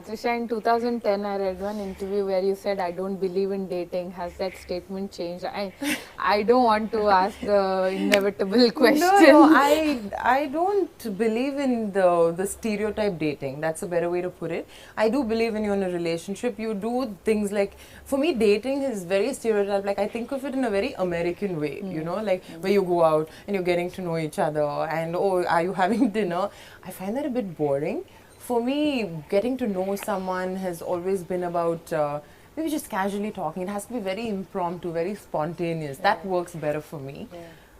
Trisha, in 2010, I read one interview where you said, "I don't believe in dating." Has that statement changed? I don't want to ask the inevitable question. No, I don't believe in the stereotype dating. That's a better way to put it. I do believe when you're in a relationship, you do things like, for me, dating is very stereotype. Like, I think of it in a very American way, you know, like where you go out and you're getting to know each other and, oh, are you having dinner? I find that a bit boring. For me, getting to know someone has always been about maybe just casually talking. It has to be very impromptu, very spontaneous. That works better for me.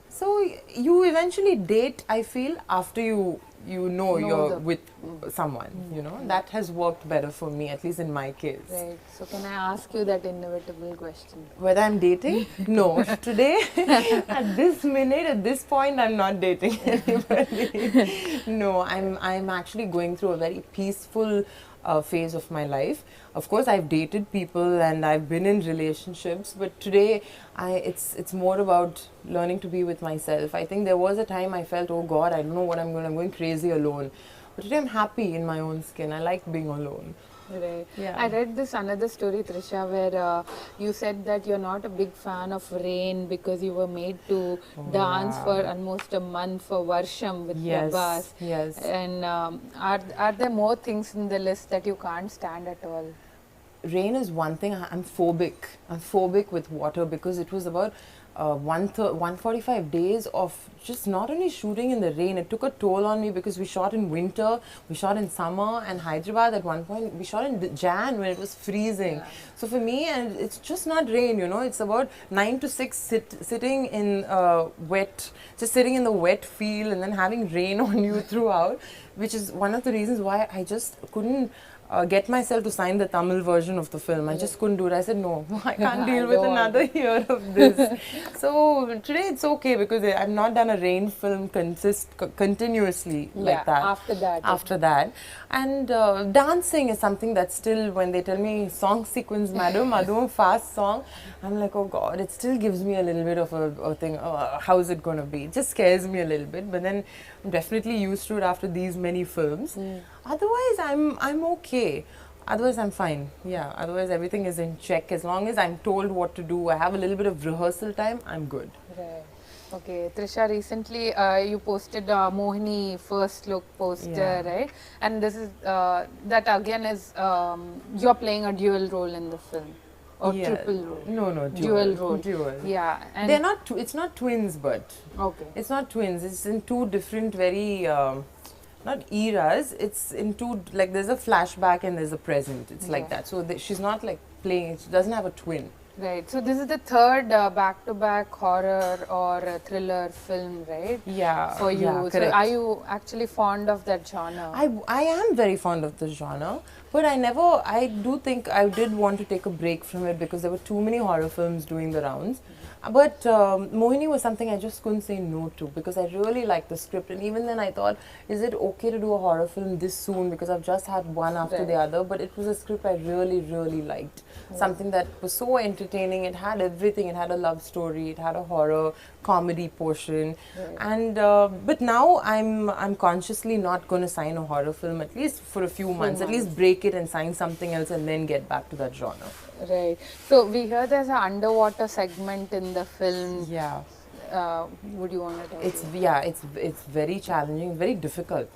So you eventually date, I feel, after you know you're with someone, you know. That has worked better for me, at least in my case. Right. So can I ask you that inevitable question? Whether I'm dating? No. Today, at this minute, at this point, I'm not dating anybody. No, I'm actually going through a very peaceful phase of my life. Of course, I've dated people and I've been in relationships, but today it's more about learning to be with myself. I think there was a time I felt, oh God, I don't know what I'm going crazy alone. But today I'm happy in my own skin. I like being alone. Right. Yeah. I read this another story, Trisha, where you said that you're not a big fan of rain because you were made to dance for almost a month for Varsham with Prabhas. Yes. And are there more things in the list that you can't stand at all? Rain is one thing. I'm phobic. I'm phobic with water because it was about 145 days of just not only shooting in the rain. It took a toll on me because we shot in winter, we shot in summer, and Hyderabad at one point we shot in Jan when it was freezing. So for me, and it's just not rain, you know, it's about 9 to 6 sitting in wet, just sitting in the wet field and then having rain on you throughout, which is one of the reasons why I just couldn't get myself to sign the Tamil version of the film. I just couldn't do it. I said, no, I can't deal with another year of this. So today it's okay because I've not done a rain film continuously like that. After that. And dancing is something that still, when they tell me song sequence, madam, a fast song, I'm like, oh God, it still gives me a little bit of a thing, how is it going to be? It just scares me a little bit, but then I'm definitely used to it after these many films. Otherwise, I'm okay. Otherwise, I'm fine. Yeah, otherwise everything is in check. As long as I'm told what to do, I have a little bit of rehearsal time, I'm good. Right. Okay, Trisha, recently you posted Mohini first look poster, right? And this is, that again is, you're playing a dual role in the film. Or triple role? No, dual role. Dual. Yeah. And they're not, it's not twins, but. Okay. It's not twins, it's in two different, very, not eras, it's in two, like there's a flashback and there's a present. It's like that. So she's not like playing, she doesn't have a twin. Right. So this is the third back-to-back horror or thriller film, right? Yeah. For you. Yeah, so are you actually fond of that genre? I am very fond of the genre, but I do think I did want to take a break from it because there were too many horror films doing the rounds. But Mohini was something I just couldn't say no to because I really liked the script, and even then I thought, is it okay to do a horror film this soon, because I've just had one after the other, but it was a script I really liked. Something that was so entertaining, it had everything, it had a love story, it had a horror, comedy portion, and but now I'm consciously not going to sign a horror film, at least for a few months, at least break it and sign something else and then get back to that genre. Right. So we hear there's an underwater segment in the film. Yeah. Would you want to tell it's very challenging, very difficult,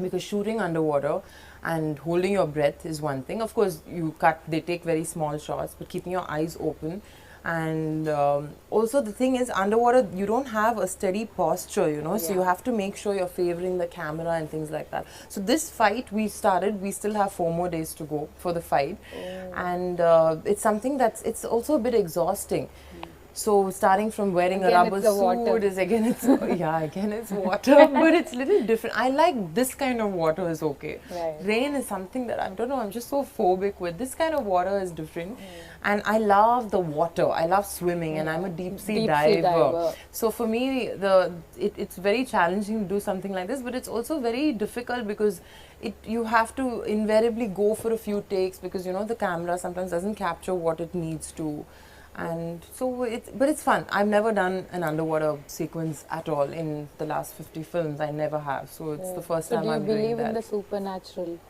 because shooting underwater and holding your breath is one thing. Of course, they take very small shots, but keeping your eyes open. And also the thing is, underwater you don't have a steady posture, you know, so you have to make sure you're favoring the camera and things like that. So this fight we still have 4 more days to go for the fight, and it's something it's also a bit exhausting. So starting from wearing a rubber suit is again it's water, but it's a little different. I like this kind of water is okay. Rain is something that I don't know, I'm just so phobic with. This kind of water is different, and I love the water. I love swimming, and I'm a deep sea diver. So for me, it's very challenging to do something like this, but it's also very difficult because you have to invariably go for a few takes because, you know, the camera sometimes doesn't capture what it needs to. And so it's fun. I've never done an underwater sequence at all in the last 50 films. I never have. So it's the first time I'm doing that. Do you believe in the supernatural?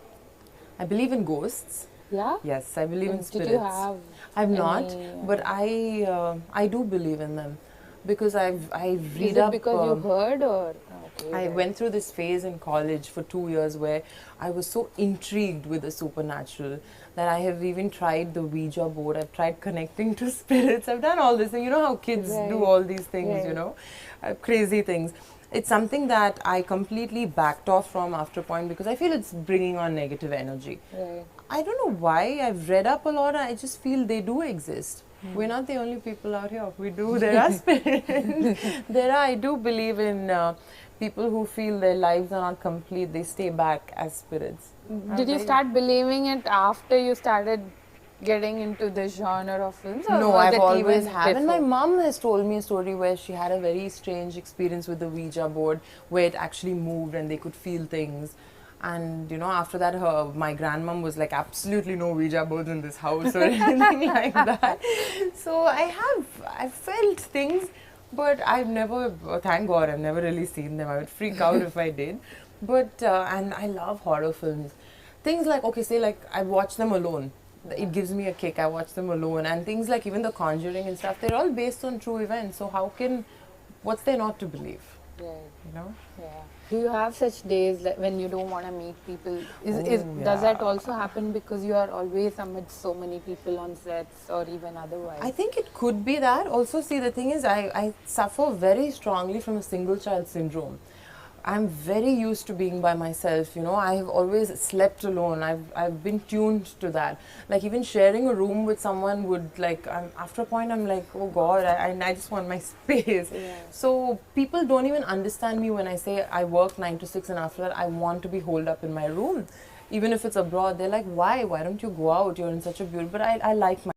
I believe in ghosts. Yeah? Yes, I believe in Did spirits. you have I've any, not, but I do believe in them because I is read it up. because you heard or? Okay, I right. went through this phase in college for 2 years where I was so intrigued with the supernatural that I have even tried the Ouija board. I've tried connecting to spirits. I've done all this. And you know how kids do Right. all these things, you Right. know, crazy things. It's something that I completely backed off from after a point because I feel it's bringing on negative energy. Right. I don't know why. I've read up a lot. I just feel they do exist. We're not the only people out here. We do. There are spirits. There are. I do believe in people who feel their lives are not complete. They stay back as spirits. Did you start believing it after you started getting into this genre of films, or No, was I've it always even had. And my before? mom has told me a story where she had a very strange experience with the Ouija board where it actually moved and they could feel things. And you know, after that, my grandmom was like, absolutely no Ouija boards in this house or anything like that. So I felt things, but I've never, thank God, I've never really seen them. I would freak out if I did. But and I love horror films. Things like, okay, say like I watch them alone. It gives me a kick. I watch them alone, and things like even The Conjuring and stuff. They're all based on true events. So how can, what's there not to believe? Right. You know? Yeah. Do you have such days that when you don't want to meet people? Does yeah. that also happen because you are always amidst so many people on sets or even otherwise? I think it could be that. Also, see, the thing is, I suffer very strongly from a single child syndrome. I'm very used to being by myself, you know. I have always slept alone. I've been tuned to that. Like even sharing a room with someone would like, after a point I'm like, oh God, I just want my space. Yeah. So people don't even understand me when I say I work 9 to 6 and after that I want to be holed up in my room. Even if it's abroad, they're like, why? Why don't you go out? You're in such a beautiful, but I like my